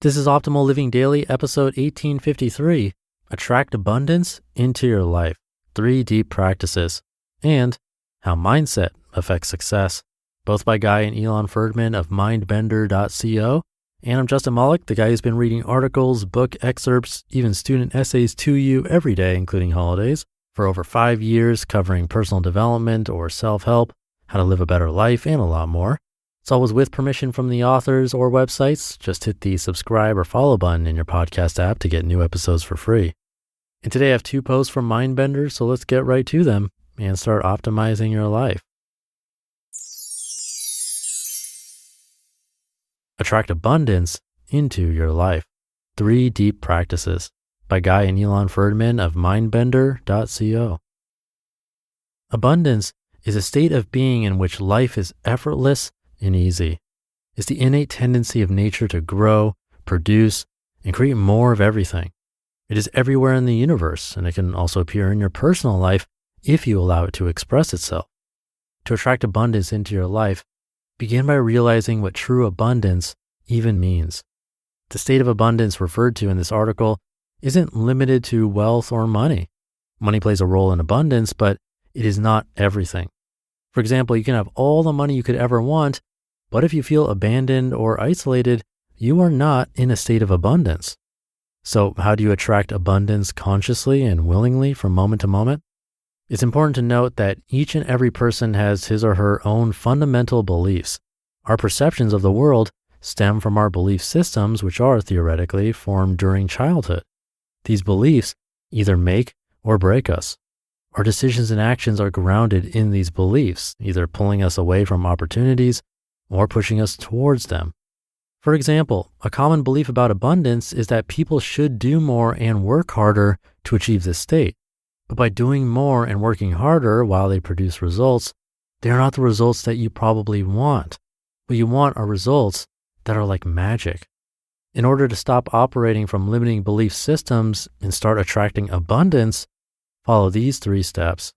This is Optimal Living Daily, episode 1853, Attract Abundance into Your Life, 3 Deep Practices, and How Mindset Affects Success, both by Guy and Ilan Ferdman of mindbender.co. And I'm Justin Malik, the guy who's been reading articles, book excerpts, even student essays to you every day, including holidays, for over 5 years, covering personal development or self-help, how to live a better life, and a lot more. It's always with permission from the authors or websites. Just hit the subscribe or follow button in your podcast app to get new episodes for free. And today I have 2 posts from Mindbender, so let's get right to them and start optimizing your life. Attract abundance into your life. 3 Deep Practices by Guy and Ilan Ferdman of mindbender.co. Abundance is a state of being in which life is effortless and easy. It's the innate tendency of nature to grow, produce, and create more of everything. It is everywhere in the universe, and it can also appear in your personal life if you allow it to express itself. To attract abundance into your life, begin by realizing what true abundance even means. The state of abundance referred to in this article isn't limited to wealth or money. Money plays a role in abundance, but it is not everything. For example, you can have all the money you could ever want, but if you feel abandoned or isolated, you are not in a state of abundance. So how do you attract abundance consciously and willingly from moment to moment? It's important to note that each and every person has his or her own fundamental beliefs. Our perceptions of the world stem from our belief systems, which are theoretically formed during childhood. These beliefs either make or break us. Our decisions and actions are grounded in these beliefs, either pulling us away from opportunities or pushing us towards them. For example, a common belief about abundance is that people should do more and work harder to achieve this state. But by doing more and working harder while they produce results, they are not the results that you probably want. What you want are results that are like magic. In order to stop operating from limiting belief systems and start attracting abundance, follow these 3 steps.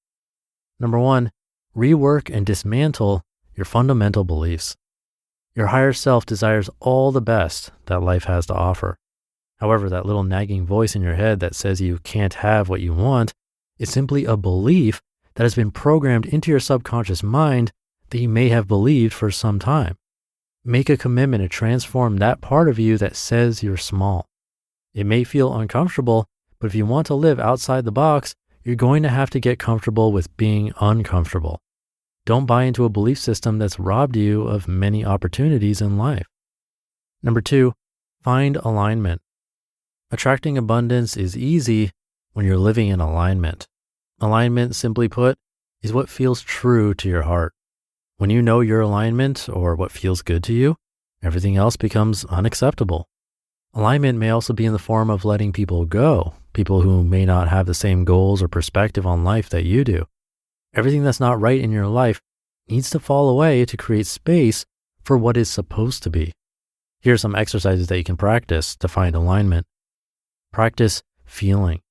Number 1, rework and dismantle your fundamental beliefs. Your higher self desires all the best that life has to offer. However, that little nagging voice in your head that says you can't have what you want is simply a belief that has been programmed into your subconscious mind that you may have believed for some time. Make a commitment to transform that part of you that says you're small. It may feel uncomfortable, but if you want to live outside the box, you're going to have to get comfortable with being uncomfortable. Don't buy into a belief system that's robbed you of many opportunities in life. Number 2, find alignment. Attracting abundance is easy when you're living in alignment. Alignment, simply put, is what feels true to your heart. When you know your alignment or what feels good to you, everything else becomes unacceptable. Alignment may also be in the form of letting people go, people who may not have the same goals or perspective on life that you do. Everything that's not right in your life needs to fall away to create space for what is supposed to be. Here are some exercises that you can practice to find alignment. Practice feeling.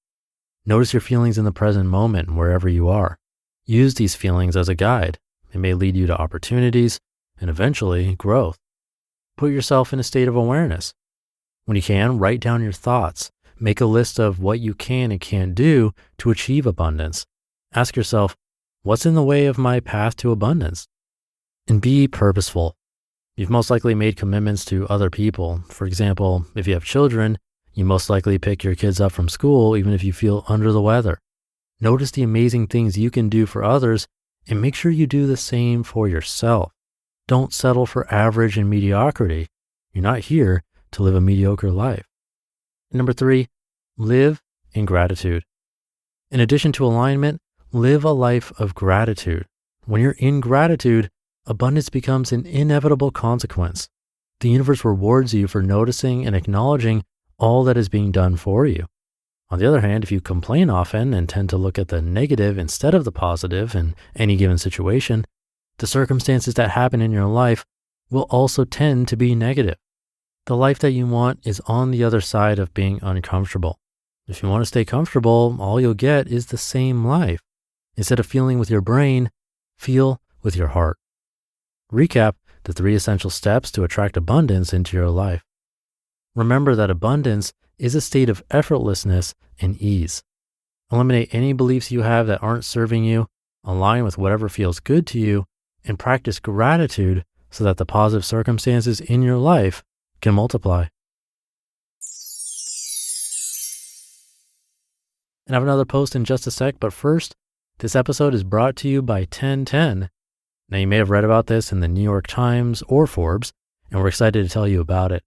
Notice your feelings in the present moment wherever you are. Use these feelings as a guide. It may lead you to opportunities and eventually growth. Put yourself in a state of awareness. When you can, write down your thoughts. Make a list of what you can and can't do to achieve abundance. Ask yourself, what's in the way of my path to abundance? And be purposeful. You've most likely made commitments to other people. For example, if you have children, you most likely pick your kids up from school even if you feel under the weather. Notice the amazing things you can do for others and make sure you do the same for yourself. Don't settle for average and mediocrity. You're not here to live a mediocre life. Number 3, live in gratitude. In addition to alignment, live a life of gratitude. When you're in gratitude, abundance becomes an inevitable consequence. The universe rewards you for noticing and acknowledging all that is being done for you. On the other hand, if you complain often and tend to look at the negative instead of the positive in any given situation, the circumstances that happen in your life will also tend to be negative. The life that you want is on the other side of being uncomfortable. If you want to stay comfortable, all you'll get is the same life. Instead of feeling with your brain, feel with your heart. Recap the 3 essential steps to attract abundance into your life. Remember that abundance is a state of effortlessness and ease. Eliminate any beliefs you have that aren't serving you, align with whatever feels good to you, and practice gratitude so that the positive circumstances in your life can multiply. And I have another post in just a sec, but first, this episode is brought to you by 1010. Now, you may have read about this in the New York Times or Forbes, and we're excited to tell you about it.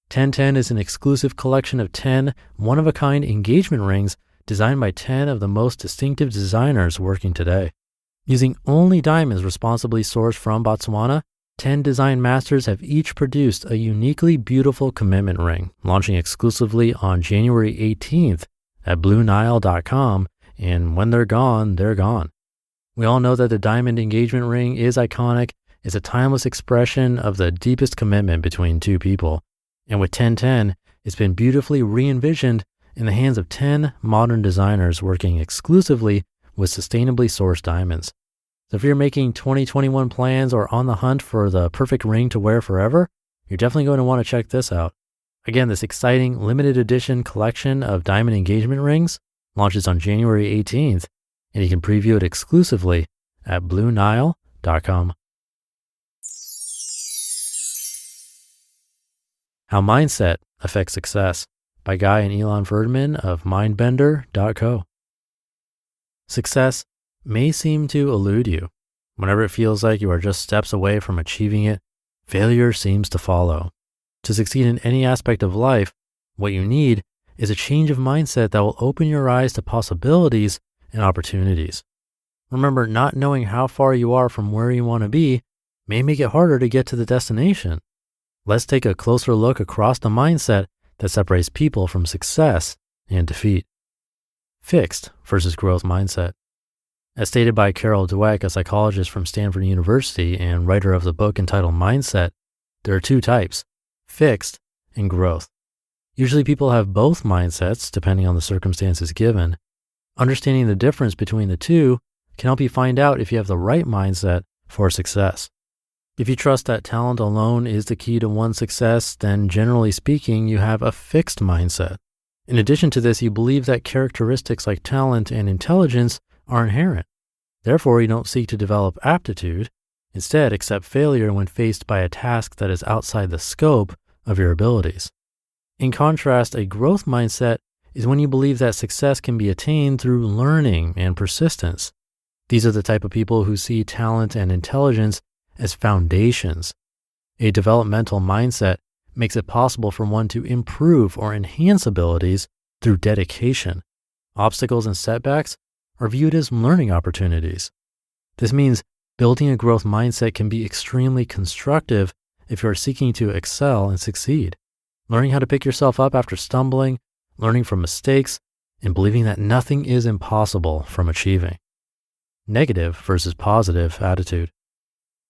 1010 is an exclusive collection of 10 one-of-a-kind engagement rings designed by 10 of the most distinctive designers working today. Using only diamonds responsibly sourced from Botswana, 10 design masters have each produced a uniquely beautiful commitment ring, launching exclusively on January 18th at BlueNile.com, and when they're gone, they're gone. We all know that the diamond engagement ring is iconic. It's a timeless expression of the deepest commitment between two people. And with 1010, it's been beautifully re-envisioned in the hands of 10 modern designers working exclusively with sustainably sourced diamonds. So if you're making 2021 plans or on the hunt for the perfect ring to wear forever, you're definitely going to want to check this out. Again, this exciting limited edition collection of diamond engagement rings launches on January 18th, and you can preview it exclusively at BlueNile.com. How Mindset Affects Success by Guy and Ilan Ferdman of Mindbender.co. Success may seem to elude you. Whenever it feels like you are just steps away from achieving it, failure seems to follow. To succeed in any aspect of life, what you need is a change of mindset that will open your eyes to possibilities and opportunities. Remember, not knowing how far you are from where you want to be may make it harder to get to the destination. Let's take a closer look across the mindset that separates people from success and defeat. Fixed versus growth mindset. As stated by Carol Dweck, a psychologist from Stanford University and writer of the book entitled Mindset, there are two types, fixed and growth. Usually people have both mindsets depending on the circumstances given. Understanding the difference between the two can help you find out if you have the right mindset for success. If you trust that talent alone is the key to one's success, then generally speaking, you have a fixed mindset. In addition to this, you believe that characteristics like talent and intelligence are inherent. Therefore, you don't seek to develop aptitude. Instead, accept failure when faced by a task that is outside the scope of your abilities. In contrast, a growth mindset is when you believe that success can be attained through learning and persistence. These are the type of people who see talent and intelligence as foundations. A developmental mindset makes it possible for one to improve or enhance abilities through dedication. Obstacles and setbacks are viewed as learning opportunities. This means building a growth mindset can be extremely constructive if you are seeking to excel and succeed. Learning how to pick yourself up after stumbling, learning from mistakes, and believing that nothing is impossible from achieving. Negative versus positive attitude.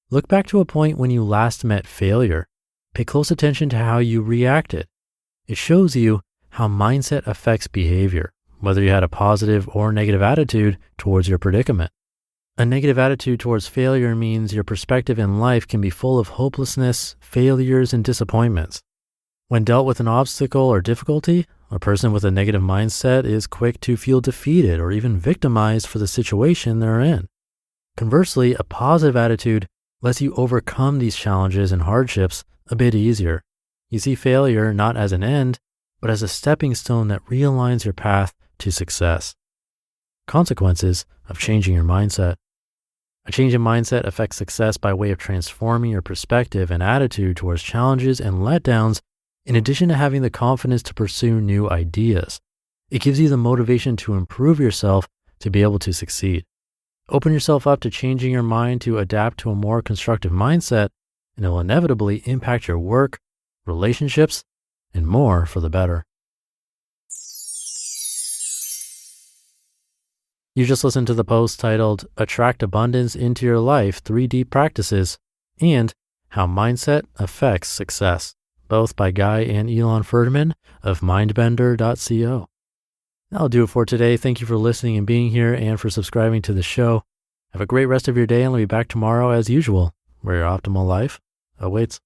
Look back to a point when you last met failure. Pay close attention to how you reacted. It shows you how mindset affects behavior, whether you had a positive or negative attitude towards your predicament. A negative attitude towards failure means your perspective in life can be full of hopelessness, failures, and disappointments. When dealt with an obstacle or difficulty, a person with a negative mindset is quick to feel defeated or even victimized for the situation they're in. Conversely, a positive attitude lets you overcome these challenges and hardships a bit easier. You see failure not as an end, but as a stepping stone that realigns your path to success. Consequences of changing your mindset. A change in mindset affects success by way of transforming your perspective and attitude towards challenges and letdowns, in addition to having the confidence to pursue new ideas. It gives you the motivation to improve yourself to be able to succeed. Open yourself up to changing your mind to adapt to a more constructive mindset, and it will inevitably impact your work, relationships, and more for the better. You just listened to the post titled Attract Abundance into Your Life, 3 Deep Practices, and How Mindset Affects Success, both by Guy and Ilan Ferdman of Mindbender.co. That'll do it for today. Thank you for listening and being here and for subscribing to the show. Have a great rest of your day, and I'll be back tomorrow as usual, where your optimal life awaits.